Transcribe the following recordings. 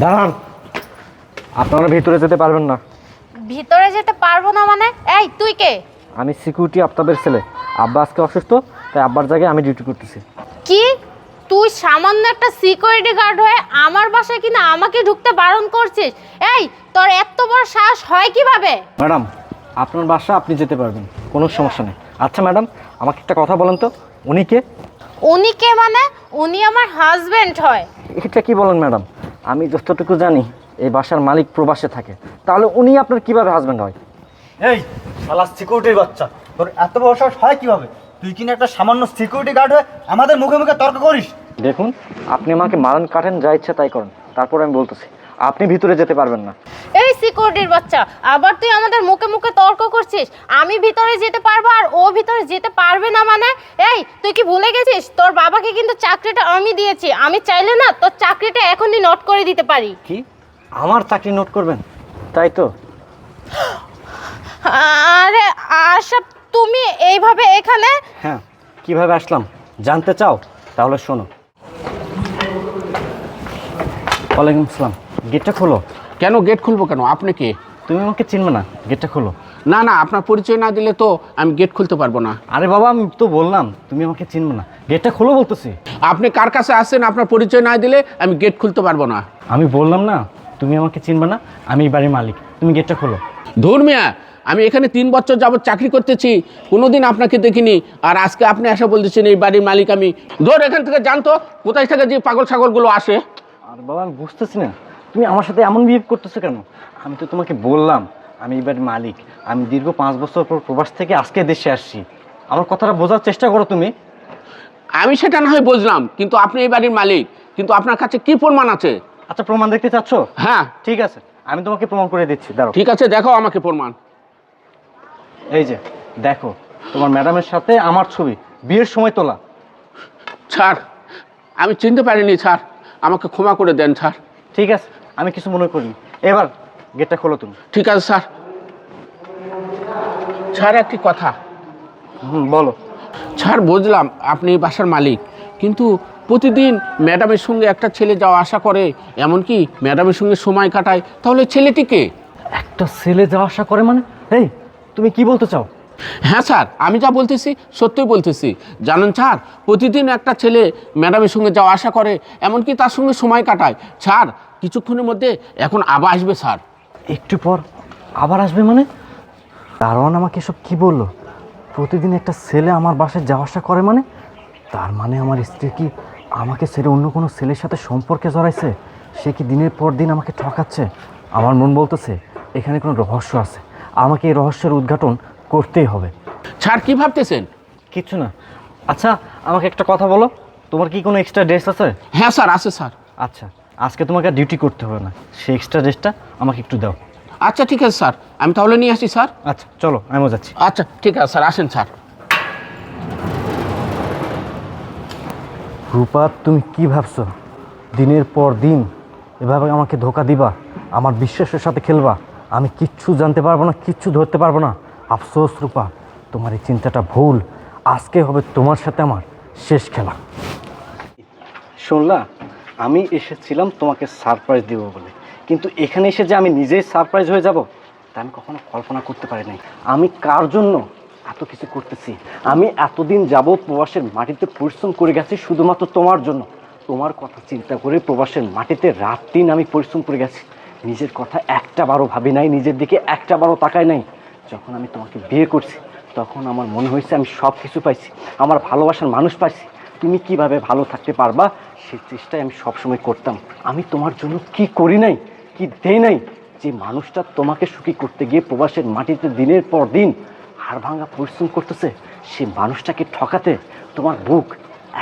দাঁড়ান, আপনারা ভিতরে যেতে পারবেন না। ভিতরে যেতে পারবো না মানে? এই তুই কে? আমি সিকিউরিটি আফতাবের ছেলে। আব্বা আজকে অসুস্থ, তাই আব্বার জায়গায় আমি ডিউটি করতেছি। কি তুই সামান্য একটা সিকিউরিটি গার্ড হয়ে আমার বাসায় কিনা আমাকে ঢুকতে বারণ করছিস? এই তোর এত বড় সাহস হয় কিভাবে? ম্যাডাম, আপনার বাসা আপনি যেতে পারবেন, কোনো সমস্যা নেই। আচ্ছা ম্যাডাম, আমাকে একটা কথা বলেন তো, উনি কে? উনি কে মানে? উনি আমার হাজবেন্ড হয়। এটা কি বলেন ম্যাডাম? আমি যতটুকু জানি এই বাসার মালিক প্রবাসে থাকে, তাহলে উনি আপনার কিভাবে হাজবেন্ড হয়? এই শালা সিকিউরিটির বাচ্চা, তোর এত বড় সাহস হয় কিভাবে? তুই কিনা একটা সামান্য সিকিউরিটি গার্ড হয়ে আমাদের মুখে মুখে তর্ক করিস? দেখুন, আপনি আমাকে মারণ কাটেন, যা ইচ্ছা তাই করেন, তারপর আমি বলতেছি আপনি ভিতরে যেতে পারবেন না। এই সিকিউরিটির বাচ্চা, আবার তুই আমাদের মুখে মুখে তর্ক করছিস? আমি ভিতরে যেতে পারবো আর ও ভিতরে যেতে পারবে না মানে? এই তুই কি ভুলে গেছিস তোর বাবাকে কিন্তু চাকরিটা আমি দিয়েছি। আমি চাইলে না তোর চাকরিটা এখনই নোট করে দিতে পারি। কি আমার চাকরি নোট করবেন? তাই তো? আরে আশা, তুমি এইভাবে এখানে? হ্যাঁ, কিভাবে আসলাম জানতে চাও? তাহলে শোনো। ওয়ালাইকুম আসসালাম। গেটটা খোলো। কেন গেট খুলবো কেন? আপনি কে? তুমি আমাকে চিনবে না, গেটটা খোলো। না না, আপনার পরিচয় না দিলে তো আমি গেট খুলতে পারবো না। আরে বাবা, আমি তো বললাম তুমি আমাকে চিনবে না, গেটটা খোলো বলতেছি। আপনি কার কাছে আসছেন? আপনার পরিচয় না দিলে আমি গেট খুলতে পারবো না। আমি বললাম না তুমি আমাকে চিনবে না, আমি এই বাড়ির মালিক, তুমি গেটটা খোলো। ধুর মিয়া, আমি এখানে 3 বছর যাবত চাকরি করতেছি, কোনোদিন আপনাকে দেখিনি, আর আজকে আপনি এসে বলতেছেন এই বাড়ির মালিক আমি। ধর এখান থেকে জানতো কোথায় থেকে যে পাগল ছাগলগুলো আসে। আর বাবা, আমি বুঝতেছি না তুমি আমার সাথে এমন বিহেভ করতেছো কেন? আমি তো তোমাকে বললাম আমি এই বাড়ির মালিক, আমি দীর্ঘ 5 বছর পর প্রবাস থেকে আজকে দেশে আসছি। আমার কথাটা বোঝার চেষ্টা করো তুমি। আমি সেটা না হয় বুঝলাম, কিন্তু আপনি এই বাড়ির মালিক, কিন্তু আপনার কাছে কি প্রমাণ আছে? আচ্ছা, প্রমাণ দেখতে চাচ্ছ? হ্যাঁ ঠিক আছে, আমি তোমাকে প্রমাণ করে দিচ্ছি, দাঁড়াও। ঠিক আছে, দেখাও আমাকে প্রমাণ। এই যে দেখো, তোমার ম্যাডামের সাথে আমার ছবি, বিয়ের সময় তোলা। স্যার, আমি চিনতে পারিনি স্যার, আমাকে ক্ষমা করে দেন স্যার। ঠিক আছে, আমি কিছু মনে করিনি। এবার গেটটা খোলো তুমি। ঠিক আছে স্যার। স্যার একটি কথা। বলো। স্যার বুঝলাম আপনি এই বাসার মালিক, কিন্তু প্রতিদিন ম্যাডামের সঙ্গে একটা ছেলে যাওয়া আসা করে, এমনকি ম্যাডামের সঙ্গে সময় কাটায়, তাহলে ছেলেটিকে? একটা ছেলে যাওয়া আসা করে মানে? এই তুমি কি বলতে চাও? হ্যাঁ স্যার, আমি যা বলতেছি সত্যই বলতেছি। জানেন স্যার, প্রতিদিন একটা ছেলে ম্যাডামের সঙ্গে যাওয়া আসা করে, এমনকি তার সঙ্গে সময় কাটায়। স্যার কিছুক্ষণের মধ্যে এখন আবার আসবে স্যার। একটু পর আবার আসবে মানে? দারোয়ান আমাকে এসব কি বললো? প্রতিদিন একটা ছেলে আমার বাসায় যাওয়া আসা করে মানে? তার মানে আমার স্ত্রী কি আমাকে ছেড়ে অন্য কোনো ছেলের সাথে সম্পর্কে জড়াইছে? সে কি দিনের পর দিন আমাকে ঠকাচ্ছে? আমার মন বলতেছে এখানে কোনো রহস্য আছে, আমাকে এই রহস্যের উদ্ঘাটন করতেই হবে। স্যার কি ভাবতেছেন? কিছু না। আচ্ছা, আমাকে একটা কথা বলো, তোমার কি কোনো এক্সট্রা ড্রেস আছে? হ্যাঁ স্যার, আছে স্যার। আচ্ছা, আজকে তোমাকে আর ডিউটি করতে হবে না, সেই এক্সট্রা ড্রেসটা আমাকে একটু দাও। আচ্ছা ঠিক আছে স্যার, আমি তাহলে নিয়ে আসি স্যার। আচ্ছা চলো, আমিও যাচ্ছি। আচ্ছা ঠিক আছে স্যার, আসেন স্যার। রূপা, তুমি কি ভাবছো দিনের পর দিন এভাবে আমাকে ধোকা দিবা, আমার বিশ্বাসের সাথে খেলবা? আমি কিচ্ছু জানতে পারবো না, কিচ্ছু ধরতে পারবো না। আফসোস রূপা, তোমার এই চিন্তাটা ভুল। আজকে হবে তোমার সাথে আমার শেষ খেলা। শুনলা, আমি এসেছিলাম তোমাকে সারপ্রাইজ দেবো বলে, কিন্তু এখানে এসে যে আমি নিজেই সারপ্রাইজ হয়ে যাব তা আমি কখনো কল্পনা করতে পারি নাই। আমি কার জন্য এত কিছু করতেছি? আমি এতদিন যাবৎ প্রবাসের মাটিতে পরিশ্রম করে গেছি শুধুমাত্র তোমার জন্য। তোমার কথা চিন্তা করে প্রবাসের মাটিতে রাত দিন আমি পরিশ্রম করে গেছি। নিজের কথা একটা বারও ভাবি নাই, নিজের দিকে একটা বারও তাকাই নাই। যখন আমি তোমাকে বিয়ে করছি তখন আমার মনে হয়েছে আমি সব কিছু পাইছি, আমার ভালোবাসার মানুষ পাইছি। তুমি কিভাবে ভালো থাকতে পারবা সেই চেষ্টাই আমি সবসময় করতাম। আমি তোমার জন্য কি করি নাই, কি দেই নাই, যে মানুষটা তোমাকে সুখী করতে গিয়ে প্রবাসের মাটিতে দিনের পর দিন হাড় ভাঙা পরিশ্রম করতেছে, সেই মানুষটাকে ঠকাতে তোমার বুক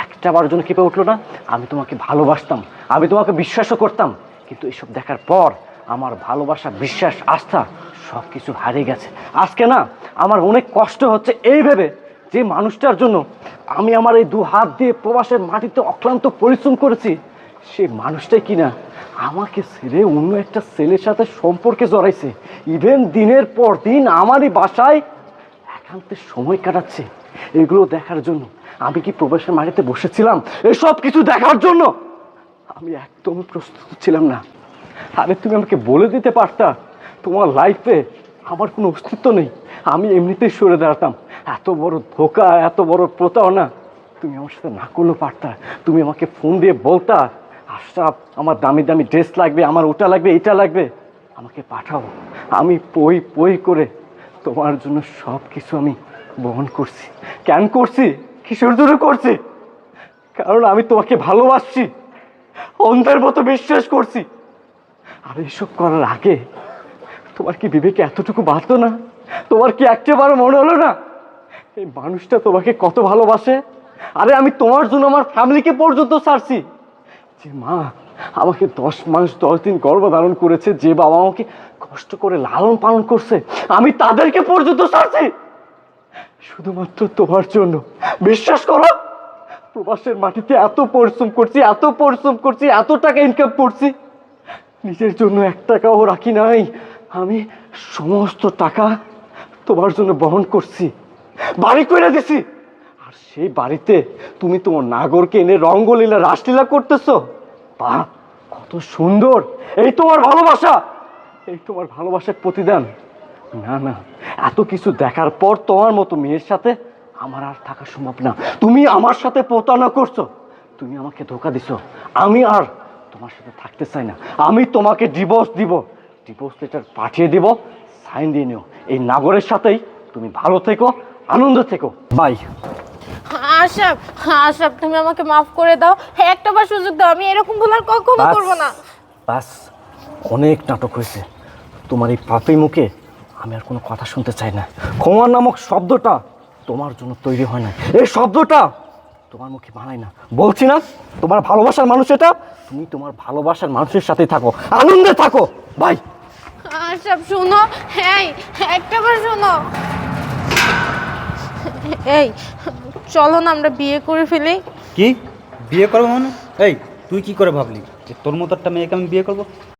একটা বারের জন্য কেঁপে উঠলো না? আমি তোমাকে ভালোবাসতাম, আমি তোমাকে বিশ্বাসও করতাম, কিন্তু এসব দেখার পর আমার ভালোবাসা, বিশ্বাস, আস্থা সব কিছু হারিয়ে গেছে। আজকে না আমার অনেক কষ্ট হচ্ছে এই ভেবে যে মানুষটার জন্য আমি আমার এই 2 হাত দিয়ে প্রবাসের মাটিতে অক্লান্ত পরিশ্রম করেছি, সেই মানুষটাই কিনা আমাকে ছেড়ে অন্য একটা ছেলের সাথে সম্পর্কে জড়াইছে। ইভেন দিনের পর দিন আমারই বাসায় একান্তে সময় কাটাচ্ছে। এগুলো দেখার জন্য আমি কি প্রবাসের মাটিতে বসেছিলাম? এসব কিছু দেখার জন্য আমি একদমই প্রস্তুত ছিলাম না। আরে তুমি আমাকে বলে দিতে পারতা তোমার লাইফে আমার কোনো অস্তিত্ব নেই, আমি এমনিতেই সরে দাঁড়াতাম। এত বড় ধোকা, এত বড় প্রতারণা তুমি আমার সাথে না করলেও পারতা। তুমি আমাকে ফোন দিয়ে বলতা, আশরাফ আমার দামি দামি ড্রেস লাগবে, আমার ওটা লাগবে, এটা লাগবে, আমাকে পাঠাও। আমি পই পই করে তোমার জন্য সব কিছু আমি বহন করছি। কেন করছি? কিসের জন্য করছি? কারণ আমি তোমাকে ভালোবাসছি, অন্ধের মতো বিশ্বাস করছি। আর এসব করার আগে তোমার কি বিবেকে এতটুকু বাঁধতো না? তোমার কি একটাবারও মনে হলো না এই মানুষটা তোমাকে কত ভালোবাসে? আরে আমি তোমার জন্য আমার ফ্যামিলিকে পর্যন্ত ছাড়ছি। যে মা আমাকে 10 মাস 10 দিন গর্ভধারণ করেছে, যে বাবা আমাকে কষ্ট করে লালন পালন করছে, আমি তাদেরকে পর্যন্ত ছাড়ছি শুধুমাত্র তোমার জন্য। বিশ্বাস করো, প্রবাসের মাটিতে এত পরিশ্রম করছি, এত পরিশ্রম করছি, এত টাকা ইনকাম করছি, নিজের জন্য 1 টাকাও রাখি নাই। আমি সমস্ত টাকা তোমার জন্য বহন করছি, বাড়ি করে দিছি। আর সেই বাড়িতে তুমি তোমার নাগরকে এনে রঙ্গলীলা রাসলীলা করতেছো। বাহ, কত সুন্দর! এই তোমার ভালোবাসা, এই তোমার ভালোবাসার প্রতিদান। না না, এত কিছু দেখার পর তোমার মতো মেয়ের সাথে আমার আর থাকা সম্ভব না। তুমি আমার সাথে প্রতারণা করছো, তুমি আমাকে ধোকা দিছো। আমি আর তোমার সাথে থাকতে চাই না। আমি তোমাকে ডিভোর্স দিব, ডিভোর্স লেটার পাঠিয়ে দিব, সাইন দিয়ে নিও। এই নাগরের সাথেই তুমি ভালো থেকো, আনন্দ থেকো। বাই। আশরাফ, আশরাফ তুমি আমাকে মাফ করে দাও, একটাবার সুযোগ দাও, আমি এরকম ভুল আর কখনো করব না। বাস, অনেক নাটক হয়েছে। তোমার এই পাপি মুখে আমি আর কোনো কথা শুনতে চাই না। ক্ষমা নামক শব্দটা তোমার জন্য তৈরি হয় না, এই শব্দটা তোমার মুখে বানাই না। বলছি না তোমার ভালোবাসার মানুষ এটা, তুমি তোমার ভালোবাসার মানুষের সাথে থাকো, আনন্দে থাকো। বাই। আশরাফ শোনো, এই একটাবার শোনো, এই চলো না আমরা বিয়ে করে ফেলি। কি বিয়ে করবো মানে? এই তুই কি করে ভাবলি যে তোর মতো একটা মেয়েকে আমি বিয়ে করবো?